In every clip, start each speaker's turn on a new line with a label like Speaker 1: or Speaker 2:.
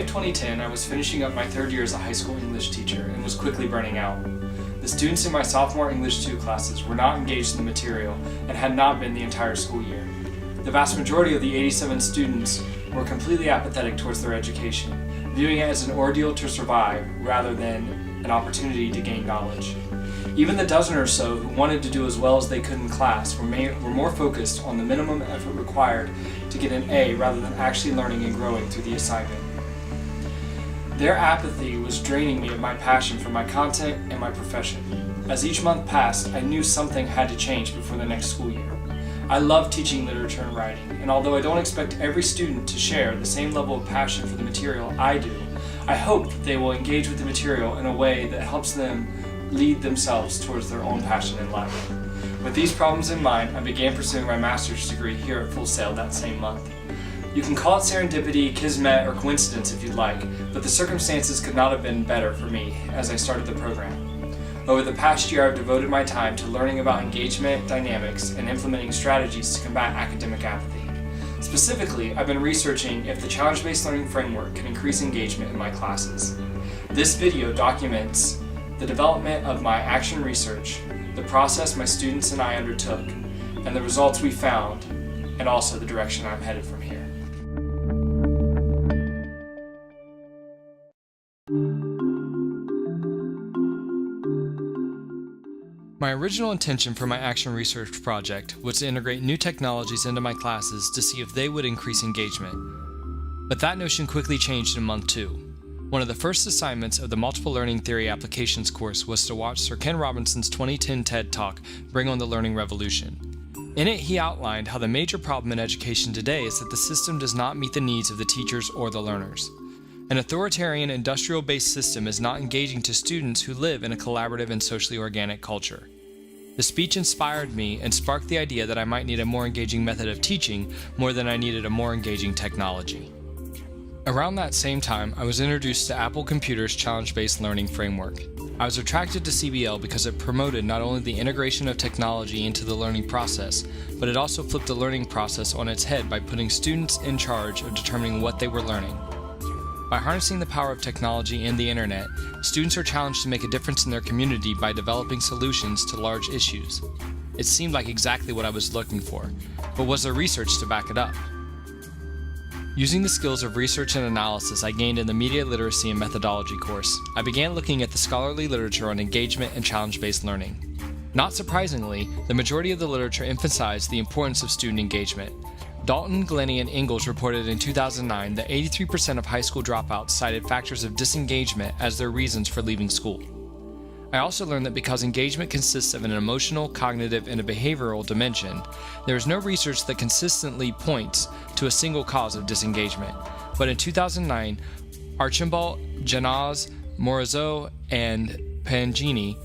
Speaker 1: of 2010, I was finishing up my third year as a high school English teacher and was quickly burning out. The students in my sophomore English 2 classes were not engaged in the material and had not been the entire school year. The vast majority of the 87 students were completely apathetic towards their education, viewing it as an ordeal to survive rather than an opportunity to gain knowledge. Even the dozen or so who wanted to do as well as they could in class were more focused on the minimum effort required to get an A rather than actually learning and growing through the assignment. Their apathy was draining me of my passion for my content and my profession. As each month passed, I knew something had to change before the next school year. I love teaching literature and writing, and although I don't expect every student to share the same level of passion for the material I do, I hope that they will engage with the material in a way that helps them lead themselves towards their own passion in life. With these problems in mind, I began pursuing my master's degree here at Full Sail that same month. You can call it serendipity, kismet, or coincidence if you'd like, but the circumstances could not have been better for me as I started the program. Over the past year, I've devoted my time to learning about engagement dynamics and implementing strategies to combat academic apathy. Specifically, I've been researching if the challenge-based learning framework can increase engagement in my classes. This video documents the development of my action research, the process my students and I undertook, and the results we found, and also the direction I'm headed from here. My original intention for my action research project was to integrate new technologies into my classes to see if they would increase engagement. But that notion quickly changed in month 2. One of the first assignments of the Multiple Learning Theory Applications course was to watch Sir Ken Robinson's 2010 TED Talk, Bring on the Learning Revolution. In it, he outlined how the major problem in education today is that the system does not meet the needs of the teachers or the learners. An authoritarian, industrial-based system is not engaging to students who live in a collaborative and socially organic culture. The speech inspired me and sparked the idea that I might need a more engaging method of teaching more than I needed a more engaging technology. Around that same time, I was introduced to Apple Computer's challenge-based learning framework. I was attracted to CBL because it promoted not only the integration of technology into the learning process, but it also flipped the learning process on its head by putting students in charge of determining what they were learning. By harnessing the power of technology and the internet, students are challenged to make a difference in their community by developing solutions to large issues. It seemed like exactly what I was looking for, but was there research to back it up? Using the skills of research and analysis I gained in the Media Literacy and Methodology course, I began looking at the scholarly literature on engagement and challenge-based learning. Not surprisingly, the majority of the literature emphasized the importance of student engagement. Dalton, Glennie, and Ingalls reported in 2009 that 83% of high school dropouts cited factors of disengagement as their reasons for leaving school. I also learned that because engagement consists of an emotional, cognitive, and a behavioral dimension, there is no research that consistently points to a single cause of disengagement. But in 2009, Archambault, Janaz, Morizot, and Pangini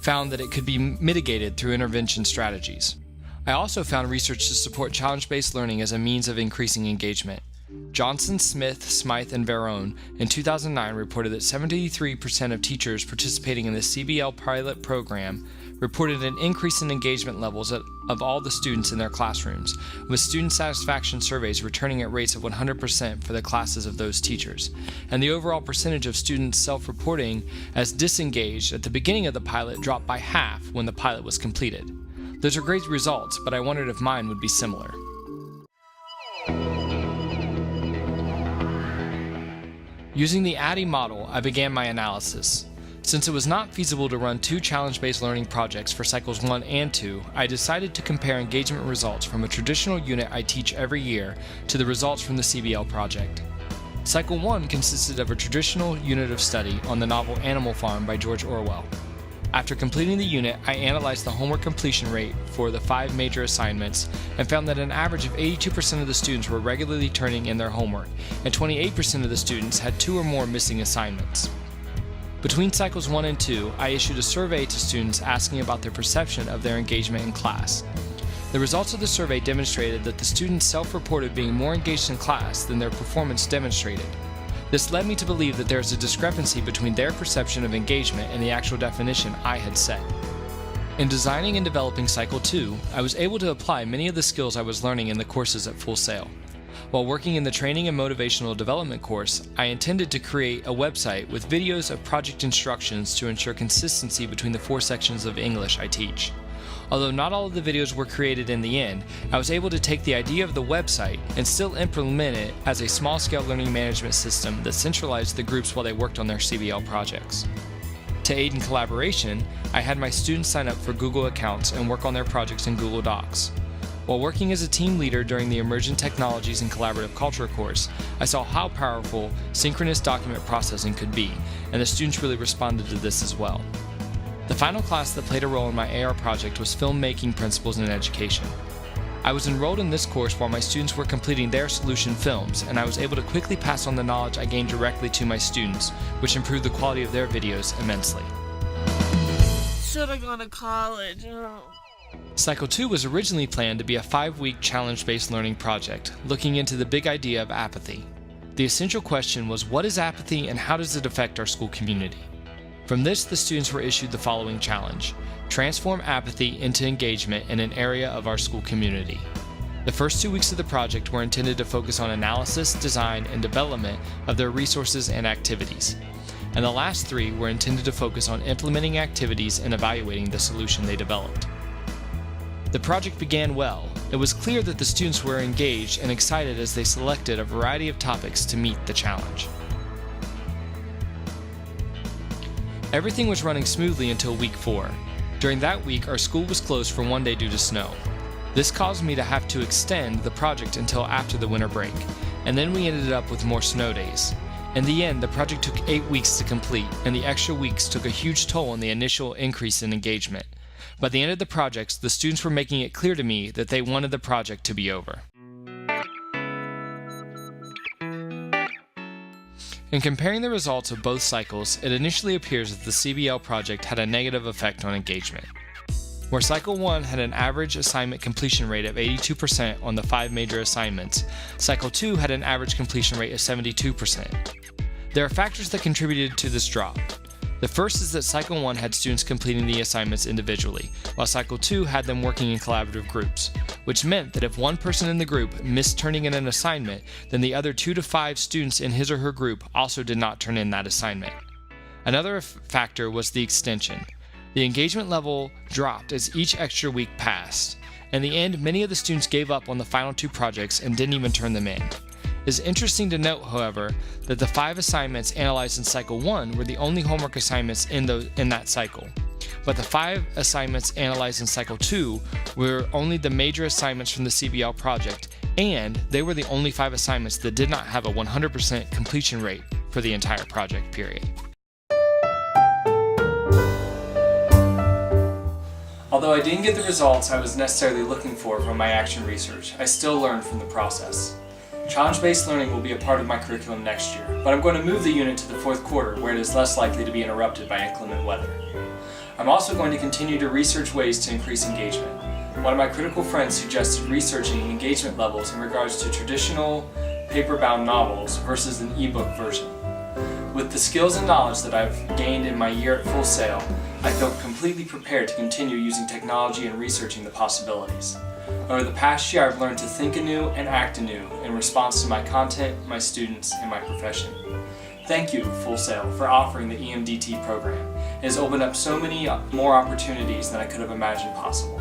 Speaker 1: found that it could be mitigated through intervention strategies. I also found research to support challenge-based learning as a means of increasing engagement. Johnson, Smith, Smythe, and Verone in 2009 reported that 73% of teachers participating in the CBL pilot program reported an increase in engagement levels of all the students in their classrooms, with student satisfaction surveys returning at rates of 100% for the classes of those teachers, and the overall percentage of students self-reporting as disengaged at the beginning of the pilot dropped by half when the pilot was completed. Those are great results, but I wondered if mine would be similar. Using the ADDIE model, I began my analysis. Since it was not feasible to run 2 challenge-based learning projects for cycles 1 and 2, I decided to compare engagement results from a traditional unit I teach every year to the results from the CBL project. Cycle 1 consisted of a traditional unit of study on the novel Animal Farm by George Orwell. After completing the unit, I analyzed the homework completion rate for the 5 major assignments and found that an average of 82% of the students were regularly turning in their homework, and 28% of the students had 2 or more missing assignments. Between cycles 1 and 2, I issued a survey to students asking about their perception of their engagement in class. The results of the survey demonstrated that the students self-reported being more engaged in class than their performance demonstrated. This led me to believe that there is a discrepancy between their perception of engagement and the actual definition I had set. In designing and developing Cycle 2, I was able to apply many of the skills I was learning in the courses at Full Sail. While working in the Training and Motivational Development course, I intended to create a website with videos of project instructions to ensure consistency between the 4 sections of English I teach. Although not all of the videos were created in the end, I was able to take the idea of the website and still implement it as a small-scale learning management system that centralized the groups while they worked on their CBL projects. To aid in collaboration, I had my students sign up for Google accounts and work on their projects in Google Docs. While working as a team leader during the Emergent Technologies and Collaborative Culture course, I saw how powerful synchronous document processing could be, and the students really responded to this as well. The final class that played a role in my AR project was Filmmaking Principles in Education. I was enrolled in this course while my students were completing their solution films, and I was able to quickly pass on the knowledge I gained directly to my students, which improved the quality of their videos immensely.
Speaker 2: Should have gone to college. Oh.
Speaker 1: Cycle 2 was originally planned to be a 5-week challenge-based learning project, looking into the big idea of apathy. The essential question was, what is apathy and how does it affect our school community? From this, the students were issued the following challenge: transform apathy into engagement in an area of our school community. The first 2 weeks of the project were intended to focus on analysis, design, and development of their resources and activities. And the last 3 were intended to focus on implementing activities and evaluating the solution they developed. The project began well. It was clear that the students were engaged and excited as they selected a variety of topics to meet the challenge. Everything was running smoothly until week 4. During that week, our school was closed for 1 day due to snow. This caused me to have to extend the project until after the winter break, and then we ended up with more snow days. In the end, the project took 8 weeks to complete, and the extra weeks took a huge toll on the initial increase in engagement. By the end of the project, the students were making it clear to me that they wanted the project to be over. In comparing the results of both cycles, it initially appears that the CBL project had a negative effect on engagement. Where Cycle 1 had an average assignment completion rate of 82% on the 5 major assignments, Cycle 2 had an average completion rate of 72%. There are factors that contributed to this drop. The first is that Cycle 1 had students completing the assignments individually, while Cycle 2 had them working in collaborative groups, which meant that if one person in the group missed turning in an assignment, then the other 2 to 5 students in his or her group also did not turn in that assignment. Another factor was the extension. The engagement level dropped as each extra week passed. In the end, many of the students gave up on the final 2 projects and didn't even turn them in. It is interesting to note, however, that the 5 assignments analyzed in Cycle 1 were the only homework assignments in that cycle. But the 5 assignments analyzed in Cycle 2 were only the major assignments from the CBL project, and they were the only 5 assignments that did not have a 100% completion rate for the entire project period. Although I didn't get the results I was necessarily looking for from my action research, I still learned from the process. Challenge-based learning will be a part of my curriculum next year, but I'm going to move the unit to the 4th quarter where it is less likely to be interrupted by inclement weather. I'm also going to continue to research ways to increase engagement. One of my critical friends suggested researching engagement levels in regards to traditional paper-bound novels versus an ebook version. With the skills and knowledge that I've gained in my year at Full Sail, I feel completely prepared to continue using technology and researching the possibilities. Over the past year, I've learned to think anew and act anew in response to my content, my students, and my profession. Thank you, Full Sail, for offering the EMDT program. It has opened up so many more opportunities than I could have imagined possible.